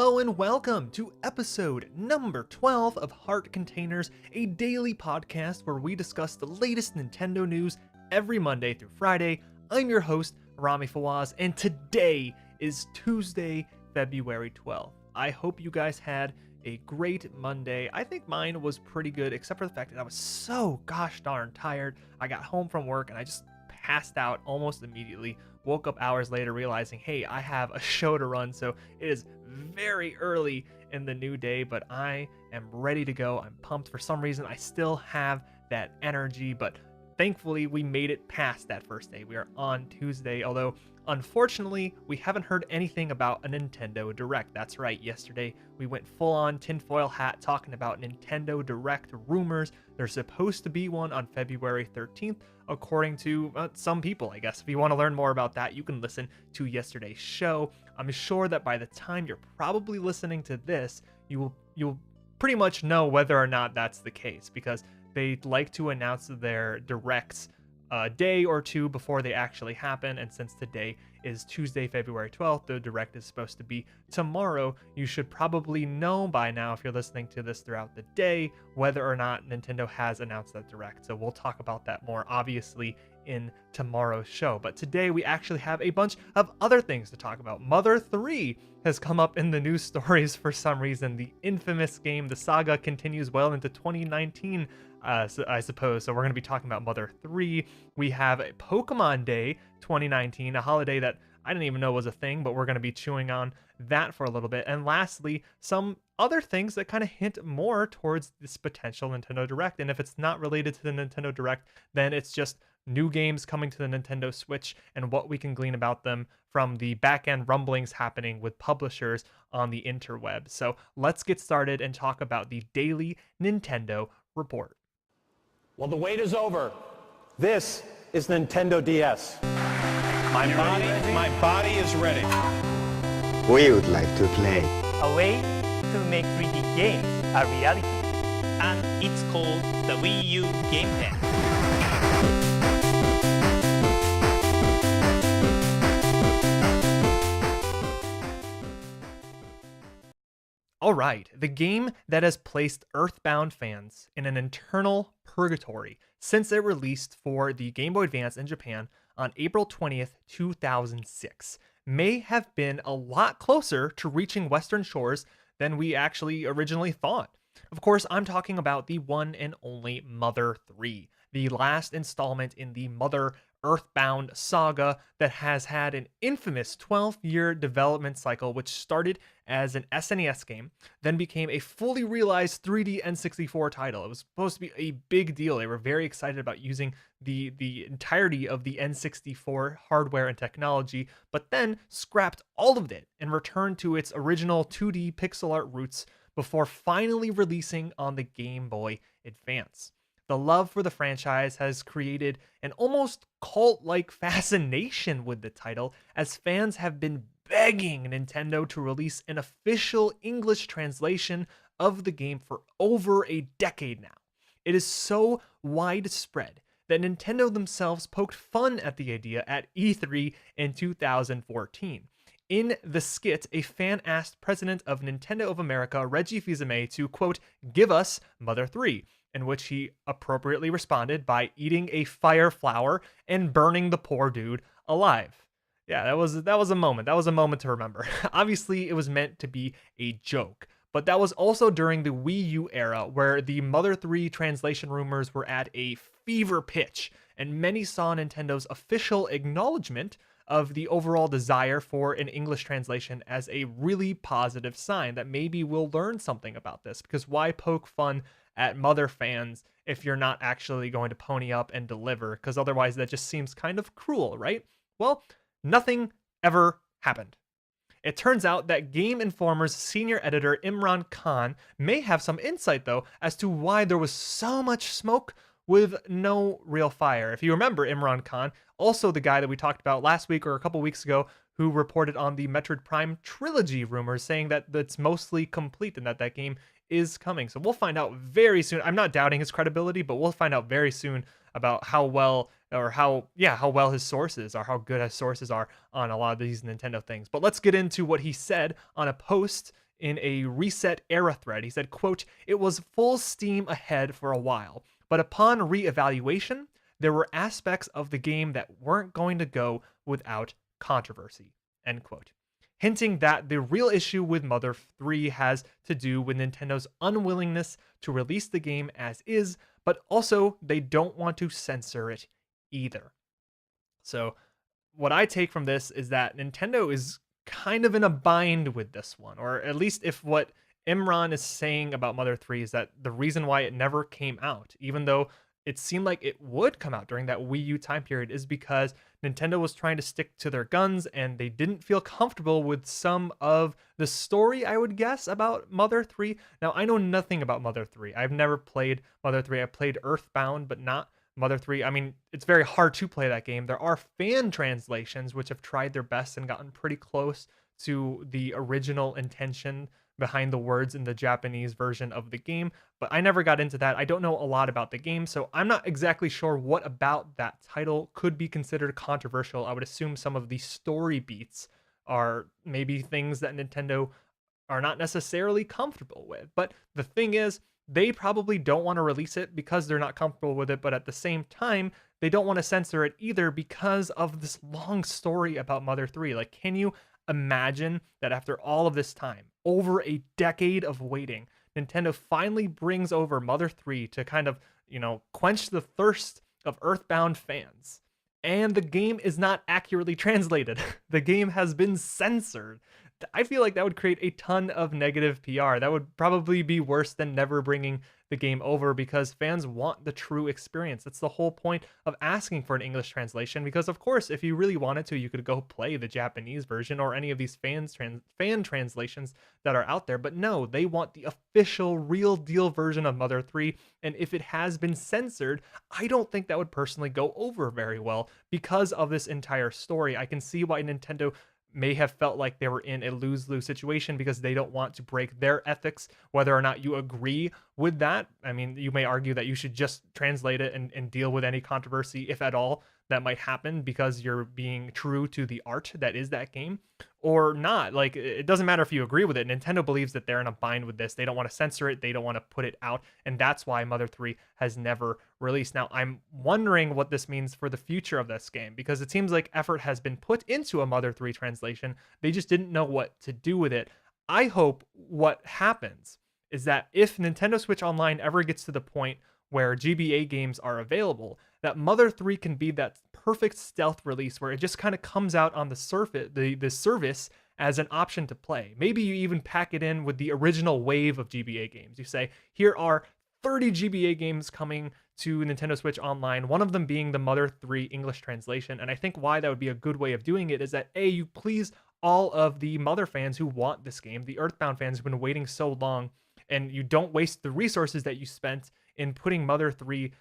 Hello and welcome to episode number 12 of Heart Containers, a daily podcast where we discuss the latest Nintendo news every Monday through Friday. I'm your host, Rami Fawaz, and today is Tuesday, February 12th. I hope you guys had a great Monday. I think mine was pretty good, except for the fact that I was so gosh darn tired. I got home from work and I just passed out almost immediately. Woke up hours later realizing, hey, I have a show to run, so it is very early in the new day, but I am ready to go. I'm pumped. For some reason, I still have that energy, but thankfully we made it past that first day. We are on Tuesday, although unfortunately we haven't heard anything about a Nintendo Direct. That's right, yesterday we went full on tinfoil hat talking about Nintendo Direct rumors. There's supposed to be one on February 13th, according to some people, I guess. If you want to learn more about that, you can listen to yesterday's show. I'm sure that by the time you're probably listening to this, you'll pretty much know whether or not that's the case, because they like to announce their directs a day or two before they actually happen, and since today is Tuesday, February 12th, the direct is supposed to be tomorrow. You should probably know by now, if you're listening to this throughout the day, whether or not Nintendo has announced that direct. So we'll talk about that more, obviously, in tomorrow's show. But today we actually have a bunch of other things to talk about. Mother 3 has come up in the news stories for some reason. The infamous game, the saga continues well into 2019, I suppose. So we're going to be talking about Mother 3. We have a Pokemon Day 2019, a holiday that I didn't even know was a thing, but we're going to be chewing on that for a little bit. And lastly, some other things that kind of hint more towards this potential Nintendo Direct. And if it's not related to the Nintendo Direct, then it's just new games coming to the Nintendo Switch and what we can glean about them from the backend rumblings happening with publishers on the interweb. So let's get started and talk about the daily Nintendo report. Well, the wait is over. This is Nintendo DS. My body is ready. We would like to play. A way to make 3D games a reality. And it's called the Wii U Game Pen. Alright, the game that has placed Earthbound fans in an eternal purgatory since it released for the Game Boy Advance in Japan on April 20th, 2006, may have been a lot closer to reaching Western shores than we actually originally thought. Of course, I'm talking about the one and only Mother 3, the last installment in the Mother Earthbound saga that has had an infamous 12-year development cycle, which started as an SNES game, then became a fully realized 3D N64 title. It was supposed to be a big deal. They were very excited about using the entirety of the N64 hardware and technology, but then scrapped all of it and returned to its original 2D pixel art roots before finally releasing on the Game Boy Advance. The love for the franchise has created an almost cult-like fascination with the title, as fans have been begging Nintendo to release an official English translation of the game for over a decade now. It is so widespread that Nintendo themselves poked fun at the idea at E3 in 2014. In the skit, a fan asked President of Nintendo of America, Reggie Fils-Aimé, to, quote, give us Mother 3, in which he appropriately responded by eating a fire flower and burning the poor dude alive. Yeah, that was a moment. That was a moment to remember. Obviously, it was meant to be a joke, but that was also during the Wii U era, where the Mother 3 translation rumors were at a fever pitch, and many saw Nintendo's official acknowledgement of the overall desire for an English translation as a really positive sign that maybe we'll learn something about this, because why poke fun at Mother fans if you're not actually going to pony up and deliver, because otherwise that just seems kind of cruel, right? Well, nothing ever happened. It turns out that Game Informer's senior editor Imran Khan may have some insight, though, as to why there was so much smoke with no real fire. If you remember Imran Khan, also the guy that we talked about last week or a couple weeks ago, who reported on the Metroid Prime Trilogy rumors, saying that it's mostly complete and that game is coming. So we'll find out very soon. I'm not doubting his credibility, but we'll find out very soon about how well his sources are, how good his sources are on a lot of these Nintendo things. But let's get into what he said on a post in a Reset Era thread. He said, quote, "It was full steam ahead for a while, but upon reevaluation, there were aspects of the game that weren't going to go without controversy," end quote. Hinting that the real issue with Mother 3 has to do with Nintendo's unwillingness to release the game as is, but also they don't want to censor it either. So what I take from this is that Nintendo is kind of in a bind with this one, or at least if what Imran is saying about Mother 3 is that the reason why it never came out, even though it seemed like it would come out during that Wii U time period, is because Nintendo was trying to stick to their guns and they didn't feel comfortable with some of the story, I would guess, about Mother 3. Now, I know nothing about Mother 3. I've never played Mother 3. I played Earthbound, but not Mother 3. I mean, it's very hard to play that game. There are fan translations which have tried their best and gotten pretty close to the original intention behind the words in the Japanese version of the game, but I never got into that. I don't know a lot about the game, so I'm not exactly sure what about that title could be considered controversial. I would assume some of the story beats are maybe things that Nintendo are not necessarily comfortable with. But the thing is, they probably don't want to release it because they're not comfortable with it, but at the same time, they don't want to censor it either because of this long story about Mother 3. Like, can you imagine that after all of this time, over a decade of waiting, Nintendo finally brings over Mother 3 to kind of, quench the thirst of Earthbound fans. And the game is not accurately translated. The game has been censored. I feel like that would create a ton of negative PR. That would probably be worse than never bringing the game over because fans want the true experience. That's the whole point of asking for an English translation because, of course, if you really wanted to, you could go play the Japanese version or any of these fan translations that are out there. But no, they want the official, real deal version of Mother 3. And if it has been censored, I don't think that would personally go over very well because of this entire story. I can see why Nintendo may have felt like they were in a lose-lose situation because they don't want to break their ethics, whether or not you agree with that. I mean, you may argue that you should just translate it and deal with any controversy, if at all, that might happen because you're being true to the art that is that game or not. Like, it doesn't matter if you agree with it. Nintendo believes that they're in a bind with this. They don't want to censor it. They don't want to put it out. And that's why Mother 3 has never released. Now, I'm wondering what this means for the future of this game because it seems like effort has been put into a Mother 3 translation. They just didn't know what to do with it. I hope what happens is that if Nintendo Switch Online ever gets to the point where GBA games are available, that Mother 3 can be that perfect stealth release where it just kind of comes out on the surface, the service as an option to play. Maybe you even pack it in with the original wave of GBA games. You say, here are 30 GBA games coming to Nintendo Switch Online, one of them being the Mother 3 English translation. And I think why that would be a good way of doing it is that A, you please all of the Mother fans who want this game, the Earthbound fans who've been waiting so long, and you don't waste the resources that you spent in putting Mother 3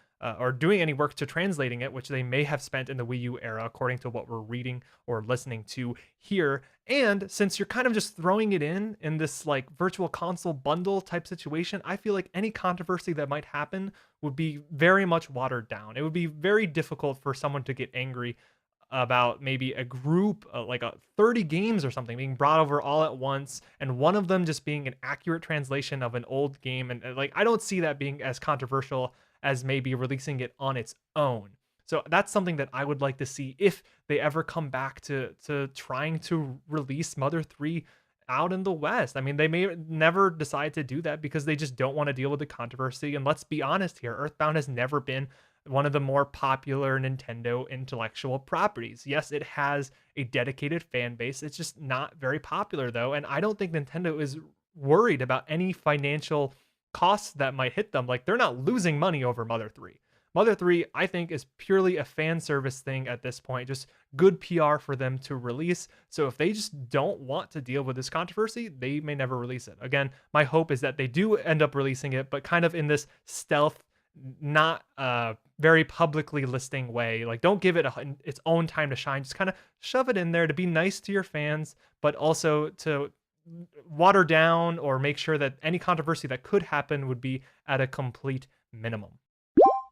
or doing any work to translating it, which they may have spent in the Wii U era, according to what we're reading or listening to here. And since you're kind of just throwing it in this like virtual console bundle type situation, I feel like any controversy that might happen would be very much watered down. It would be very difficult for someone to get angry about maybe a group, like 30 games or something being brought over all at once, and one of them just being an accurate translation of an old game. And like, I don't see that being as controversial as maybe releasing it on its own. So that's something that I would like to see if they ever come back to trying to release Mother 3 out in the West. I mean, they may never decide to do that because they just don't want to deal with the controversy. And let's be honest here, Earthbound has never been one of the more popular Nintendo intellectual properties. Yes, it has a dedicated fan base. It's just not very popular though. And I don't think Nintendo is worried about any financial costs that might hit them. Like, they're not losing money over Mother 3. Mother 3, I think, is purely a fan service thing at this point, just good PR for them to release. So if they just don't want to deal with this controversy, they may never release it. Again, my hope is that they do end up releasing it, but kind of in this stealth, not very publicly listing way. Like, don't give it its own time to shine. Just kind of shove it in there to be nice to your fans, but also to water down or make sure that any controversy that could happen would be at a complete minimum.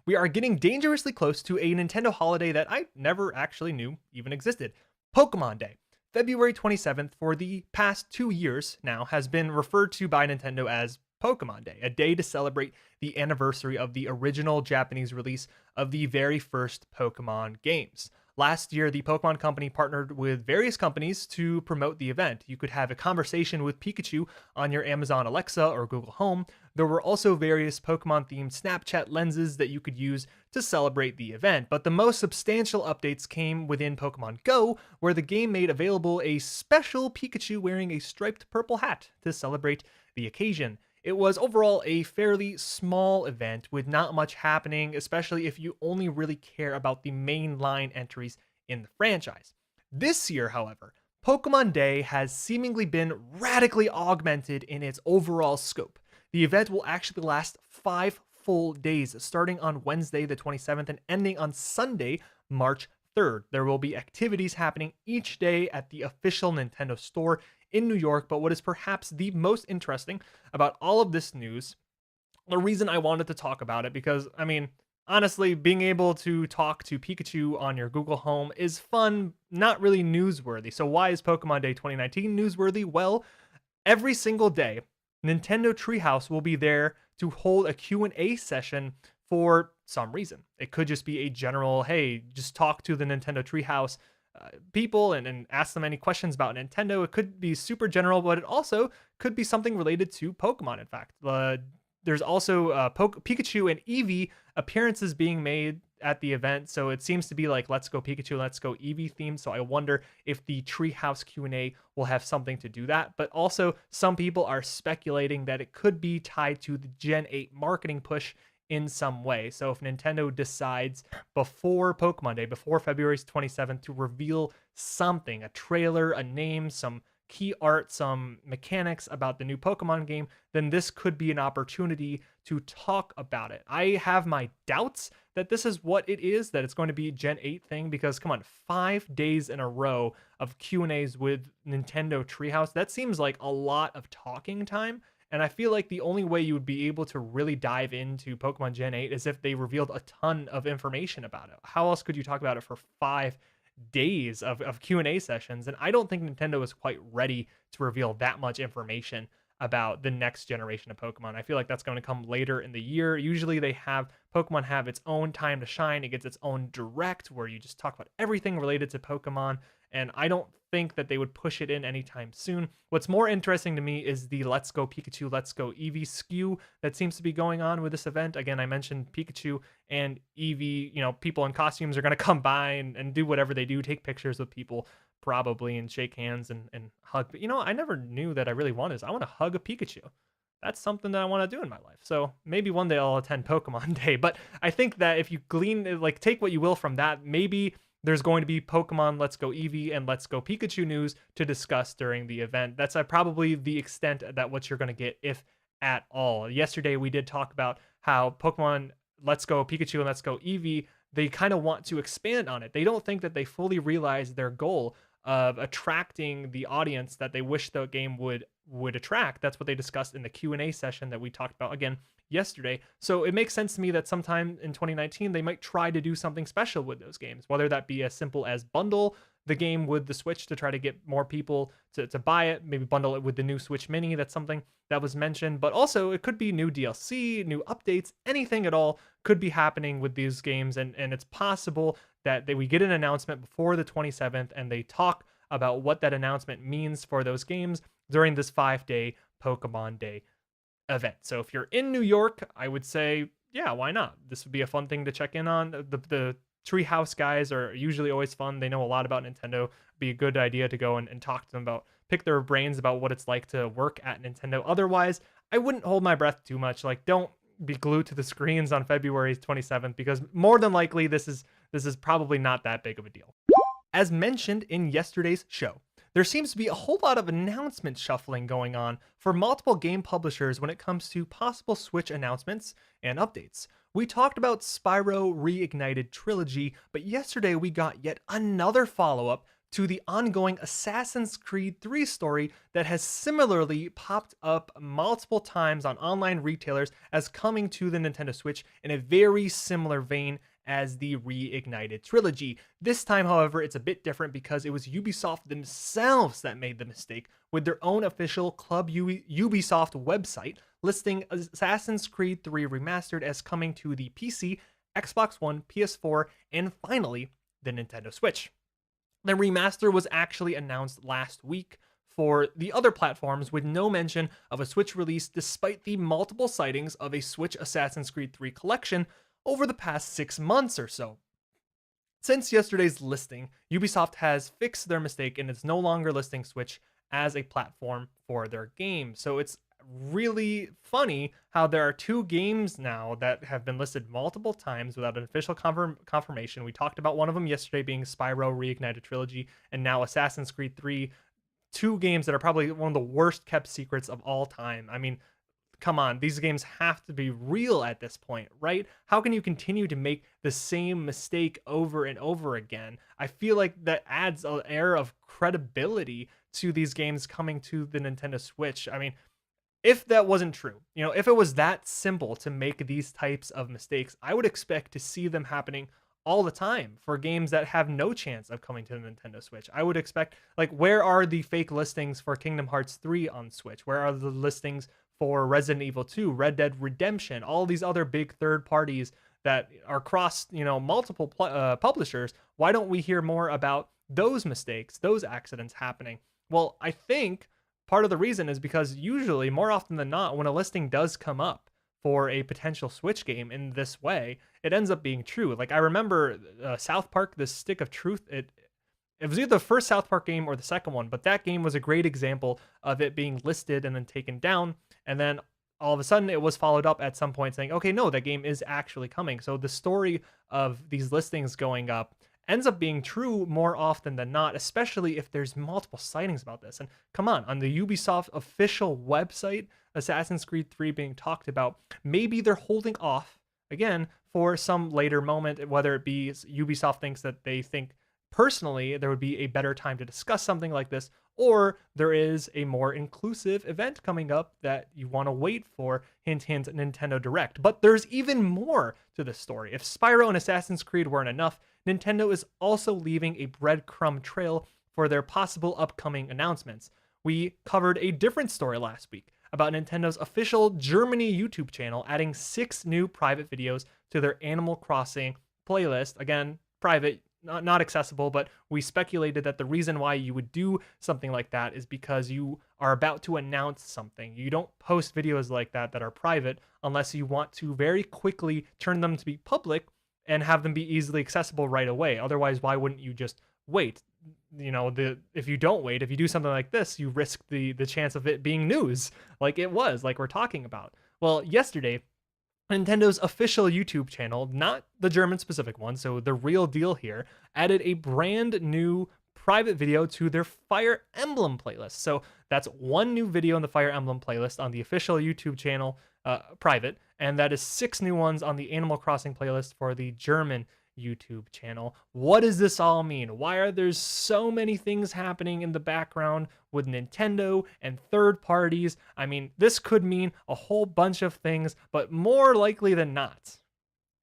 We are getting dangerously close to a Nintendo holiday that I never actually knew even existed. Pokemon Day. February 27th for the past 2 years now has been referred to by Nintendo as Pokemon Day, a day to celebrate the anniversary of the original Japanese release of the very first Pokemon games. Last year, the Pokemon Company partnered with various companies to promote the event. You could have a conversation with Pikachu on your Amazon Alexa or Google Home. There were also various Pokemon-themed Snapchat lenses that you could use to celebrate the event, but the most substantial updates came within Pokemon Go, where the game made available a special Pikachu wearing a striped purple hat to celebrate the occasion. It was overall a fairly small event with not much happening, especially if you only really care about the mainline entries in the franchise. This year, however, Pokemon Day has seemingly been radically augmented in its overall scope. The event will actually last 5 full days, starting on Wednesday the 27th and ending on Sunday, March 3rd. There will be activities happening each day at the official Nintendo store in New York, but what is perhaps the most interesting about all of this news, the reason I wanted to talk about it, because, I mean, honestly, being able to talk to Pikachu on your Google Home is fun, not really newsworthy. So why is Pokemon Day 2019 newsworthy? Well, every single day, Nintendo Treehouse will be there to hold a Q&A session for some reason. It could just be a general, hey, just talk to the Nintendo Treehouse people and ask them any questions about Nintendo. It could be super general, but it also could be something related to Pokemon, in fact. There's also Pikachu and Eevee appearances being made at the event, so it seems to be like Let's Go Pikachu, Let's Go Eevee themed, so I wonder if the Treehouse Q&A will have something to do that. But also, some people are speculating that it could be tied to the Gen 8 marketing push in some way. So if Nintendo decides before Pokemon Day, before February 27th, to reveal something, a trailer, a name, some key art, some mechanics about the new Pokemon game, then this could be an opportunity to talk about it. I have my doubts that this is what it is, that it's going to be a Gen 8 thing, because come on, 5 days in a row of Q&As with Nintendo Treehouse, that seems like a lot of talking time. And I feel like the only way you would be able to really dive into Pokemon Gen 8 is if they revealed a ton of information about it. How else could you talk about it for 5 days of Q&A sessions? And I don't think Nintendo is quite ready to reveal that much information about the next generation of Pokemon. I feel like that's going to come later in the year. Usually Pokemon have its own time to shine. It gets its own direct where you just talk about everything related to Pokemon. And I don't think that they would push it in anytime soon. What's more interesting to me is the Let's Go Pikachu, Let's Go Eevee skew that seems to be going on with this event. Again, I mentioned Pikachu and Eevee, people in costumes are going to come by and do whatever they do, take pictures with people probably and shake hands and hug. But, I never knew that I really wanted this. I want to hug a Pikachu. That's something that I want to do in my life. So maybe one day I'll attend Pokemon Day. But I think that if you take what you will from that, maybe there's going to be Pokemon Let's Go Eevee and Let's Go Pikachu news to discuss during the event. That's probably the extent that what you're going to get, if at all. Yesterday, we did talk about how Pokemon Let's Go Pikachu and Let's Go Eevee, they kind of want to expand on it. They don't think that they fully realize their goal of attracting the audience that they wish the game would attract. That's what they discussed in the Q&A session that we talked about again yesterday. So it makes sense to me that sometime in 2019 they might try to do something special with those games, whether that be as simple as bundle the game with the Switch to try to get more people to buy it, maybe bundle it with the new Switch Mini. That's something that was mentioned, but also it could be new DLC, new updates, anything at all could be happening with these games, and it's possible that we get an announcement before the 27th and they talk about what that announcement means for those games during this 5-day Pokemon Day event. So if you're in New York, I would say, yeah, why not? This would be a fun thing to check in on. The Treehouse guys are usually always fun. They know a lot about Nintendo. It'd be a good idea to go and talk to them pick their brains about what it's like to work at Nintendo. Otherwise, I wouldn't hold my breath too much. Don't be glued to the screens on February 27th, because more than likely this is probably not that big of a deal. As mentioned in yesterday's show, there seems to be a whole lot of announcement shuffling going on for multiple game publishers when it comes to possible Switch announcements and updates. We talked about Spyro Reignited Trilogy, but yesterday we got yet another follow-up to the ongoing Assassin's Creed 3 story that has similarly popped up multiple times on online retailers as coming to the Nintendo Switch in a very similar vein as the Reignited Trilogy. This time, however, it's a bit different because it was Ubisoft themselves that made the mistake with their own official Club Ubisoft website listing Assassin's Creed 3 Remastered as coming to the PC, Xbox One, PS4, and finally, the Nintendo Switch. The remaster was actually announced last week for the other platforms with no mention of a Switch release despite the multiple sightings of a Switch Assassin's Creed 3 collection over the past 6 months or so. Since yesterday's listing, Ubisoft has fixed their mistake and is no longer listing Switch as a platform for their game. So it's really funny how there are 2 games now that have been listed multiple times without an official confirmation. We talked about one of them yesterday being Spyro Reignited Trilogy, and now Assassin's Creed 3. 2 games that are probably one of the worst kept secrets of all time. I mean, come on, these games have to be real at this point, right? How can you continue to make the same mistake over and over again? I feel like that adds an air of credibility to these games coming to the Nintendo Switch. I mean, if that wasn't true, if it was that simple to make these types of mistakes, I would expect to see them happening all the time for games that have no chance of coming to the Nintendo Switch. I would expect, where are the fake listings for Kingdom Hearts 3 on Switch? Where are the listings for Resident Evil 2, Red Dead Redemption, all these other big third parties that are across, multiple publishers? Why don't we hear more about those mistakes, those accidents happening? Well, I think part of the reason is because usually, more often than not, when a listing does come up for a potential Switch game in this way, it ends up being true. I remember South Park, The Stick of Truth. It was either the first South Park game or the second one, but that game was a great example of it being listed and then taken down. And then all of a sudden it was followed up at some point saying, okay, no, that game is actually coming. So the story of these listings going up ends up being true more often than not, especially if there's multiple sightings about this. And come on the Ubisoft official website, Assassin's Creed 3 being talked about, maybe they're holding off, again, for some later moment, whether it be Ubisoft thinks that they think personally there would be a better time to discuss something like this, or there is a more inclusive event coming up that you want to wait for, hint, hint, Nintendo Direct. But there's even more to this story. If Spyro and Assassin's Creed weren't enough, Nintendo is also leaving a breadcrumb trail for their possible upcoming announcements. We covered a different story last week about Nintendo's official Germany YouTube channel adding 6 new private videos to their Animal Crossing playlist. Again, private, not accessible, but we speculated that the reason why you would do something like that is because you are about to announce something. You don't post videos like that are private unless you want to very quickly turn them to be public and have them be easily accessible right away. Otherwise, why wouldn't you just wait? If you don't wait, if you do something like this, you risk the chance of it being news, like it was, like we're talking about. Well, yesterday, Nintendo's official YouTube channel, not the German specific one, so the real deal here, added a brand new private video to their Fire Emblem playlist. So that's 1 new video in the Fire Emblem playlist on the official YouTube channel, private, and that is 6 new ones on the Animal Crossing playlist for the German YouTube channel. What does this all mean? Why are there so many things happening in the background with Nintendo and third parties? I mean, this could mean a whole bunch of things, but more likely than not,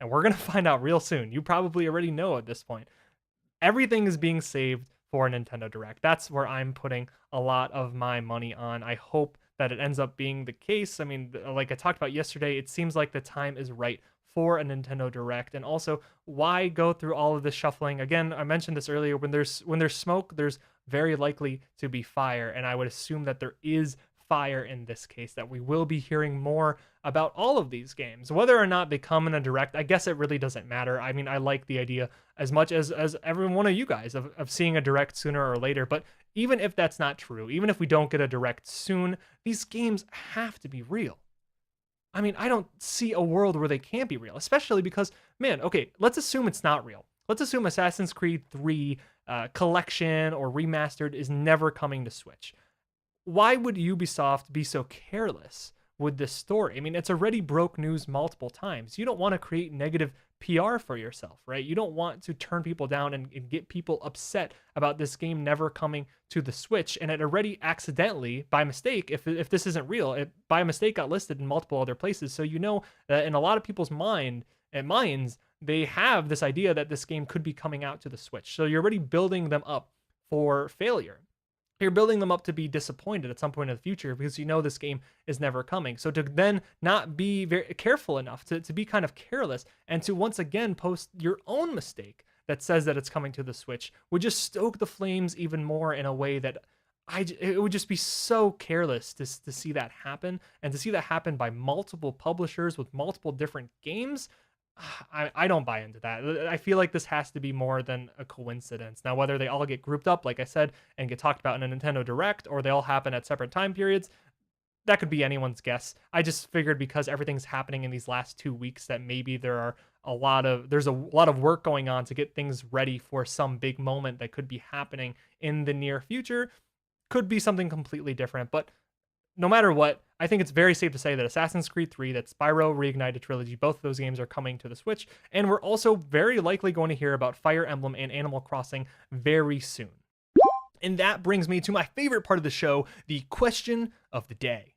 and we're going to find out real soon. You probably already know at this point. Everything is being saved for Nintendo Direct. That's where I'm putting a lot of my money on. I hope that it ends up being the case. I mean, like I talked about yesterday, it seems like the time is right for a Nintendo Direct. And also, why go through all of this shuffling? Again, I mentioned this earlier, when there's smoke, there's very likely to be fire, and I would assume that there is fire in this case, that we will be hearing more about all of these games. Whether or not they come in a Direct, I guess it really doesn't matter. I mean, I like the idea as much as every one of you guys of seeing a Direct sooner or later, but even if that's not true, even if we don't get a Direct soon, these games have to be real. I mean, I don't see a world where they can't be real, especially because, man, okay, let's assume it's not real. Let's assume Assassin's Creed 3 collection or remastered is never coming to Switch. Why would Ubisoft be so careless with this story? I mean, it's already broke news multiple times. You don't want to create negative PR for yourself, right? You don't want to turn people down and get people upset about this game never coming to the Switch. And it already accidentally, by mistake, if this isn't real, it by mistake got listed in multiple other places. So you know that in a lot of people's minds, they have this idea that this game could be coming out to the Switch. So you're already building them up for failure. You're building them up to be disappointed at some point in the future because you know this game is never coming. So to then not be very careful enough, to be kind of careless, and to once again post your own mistake that says that it's coming to the Switch would just stoke the flames even more in a way that it would just be so careless to see that happen, and to see that happen by multiple publishers with multiple different games. I don't buy into that. I feel like this has to be more than a coincidence. Now, whether they all get grouped up, like I said, and get talked about in a Nintendo Direct, or they all happen at separate time periods, that could be anyone's guess. I just figured because everything's happening in these last 2 weeks that maybe there's a lot of work going on to get things ready for some big moment that could be happening in the near future. Could be something completely different, but no matter what, I think it's very safe to say that Assassin's Creed 3, that Spyro Reignited Trilogy, both of those games are coming to the Switch, and we're also very likely going to hear about Fire Emblem and Animal Crossing very soon. And that brings me to my favorite part of the show, the question of the day.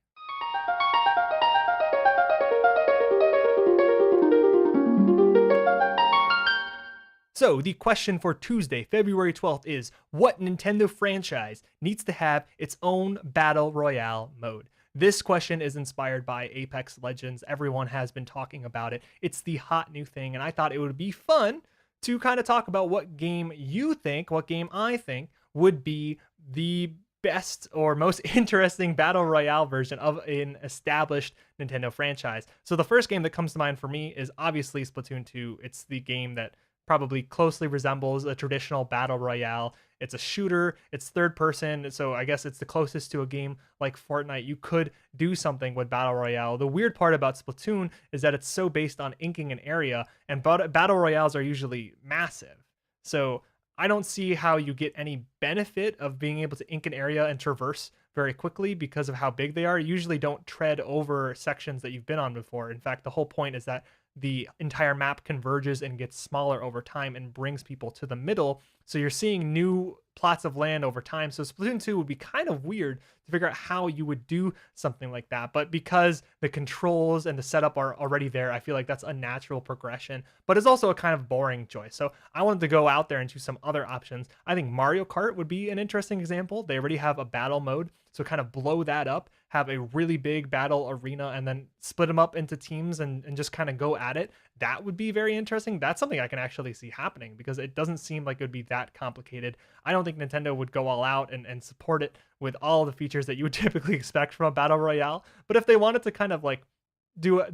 So, the question for Tuesday, February 12th is, what Nintendo franchise needs to have its own Battle Royale mode? This question is inspired by Apex Legends. Everyone has been talking about it. It's the hot new thing, and I thought it would be fun to kind of talk about what game I think would be the best or most interesting Battle Royale version of an established Nintendo franchise. So the first game that comes to mind for me is obviously Splatoon 2. It's the game that probably closely resembles a traditional Battle Royale. It's a shooter, it's third person, so I guess it's the closest to a game like Fortnite. You could do something with Battle Royale. The weird part about Splatoon is that it's so based on inking an area, and Battle Royales are usually massive. So I don't see how you get any benefit of being able to ink an area and traverse very quickly because of how big they are. You usually don't tread over sections that you've been on before. In fact, the whole point is that the entire map converges and gets smaller over time and brings people to the middle. So you're seeing new plots of land over time. So Splatoon 2 would be kind of weird to figure out how you would do something like that. But because the controls and the setup are already there, I feel like that's a natural progression, but it's also a kind of boring choice. So I wanted to go out there and choose some other options. I think Mario Kart would be an interesting example. They already have a battle mode, so kind of blow that up, have a really big battle arena, and then split them up into teams and just kind of go at it. That would be very interesting. That's something I can actually see happening because it doesn't seem like it would be that complicated. I don't think Nintendo would go all out and support it with all the features that you would typically expect from a Battle Royale. But if they wanted to kind of like do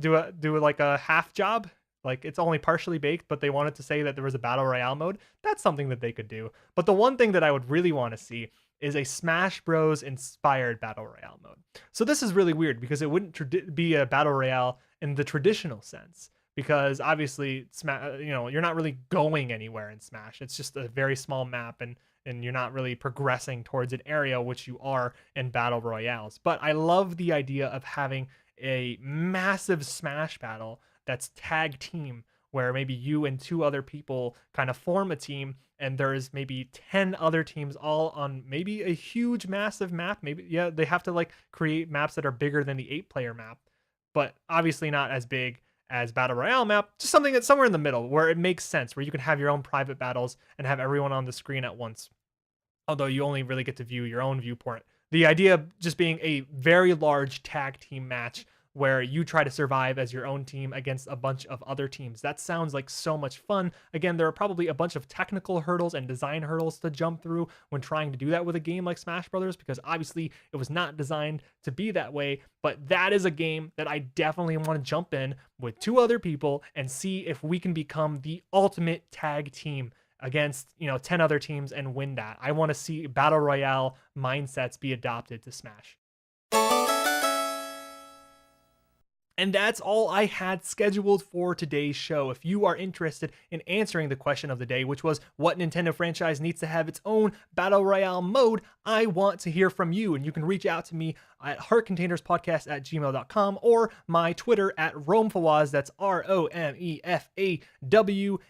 like a half job, like it's only partially baked, but they wanted to say that there was a Battle Royale mode, that's something that they could do. But the one thing that I would really want to see is a Smash Bros. Inspired Battle Royale mode. So this is really weird because it wouldn't be a Battle Royale in the traditional sense, because obviously you're not really going anywhere in Smash. It's just a very small map, and you're not really progressing towards an area, which you are in Battle Royales. But I love the idea of having a massive Smash battle that's tag team, where maybe you and 2 other people kind of form a team, and there's maybe 10 other teams all on maybe a huge, massive map. Maybe, yeah, they have to like create maps that are bigger than the 8-player map, but obviously not as big as Battle Royale map. Just something that's somewhere in the middle where it makes sense, where you can have your own private battles and have everyone on the screen at once. Although you only really get to view your own viewport. The idea of just being a very large tag team match where you try to survive as your own team against a bunch of other teams. That sounds like so much fun. Again, there are probably a bunch of technical hurdles and design hurdles to jump through when trying to do that with a game like Smash Brothers, because obviously it was not designed to be that way. But that is a game that I definitely want to jump in with 2 other people and see if we can become the ultimate tag team against 10 other teams and win that. I want to see Battle Royale mindsets be adopted to Smash. And that's all I had scheduled for today's show. If you are interested in answering the question of the day, which was what Nintendo franchise needs to have its own Battle Royale mode, I want to hear from you. And you can reach out to me at heartcontainerspodcast@gmail.com, or my Twitter at romefawaz, that's ROMEFAWAZ.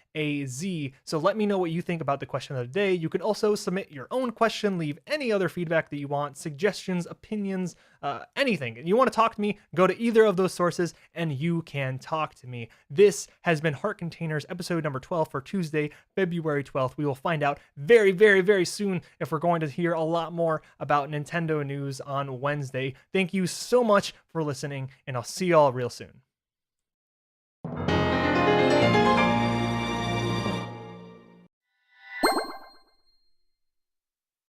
So let me know what you think about the question of the day. You can also submit your own question, leave any other feedback that you want, suggestions, opinions, anything. You want to talk to me, go to either of those sources and you can talk to me. This has been Heart Containers episode number 12 for Tuesday, February 12th. We will find out very, very, very soon if we're going to hear a lot more about Nintendo news on Wednesday. Thank you so much for listening, and I'll see y'all real soon.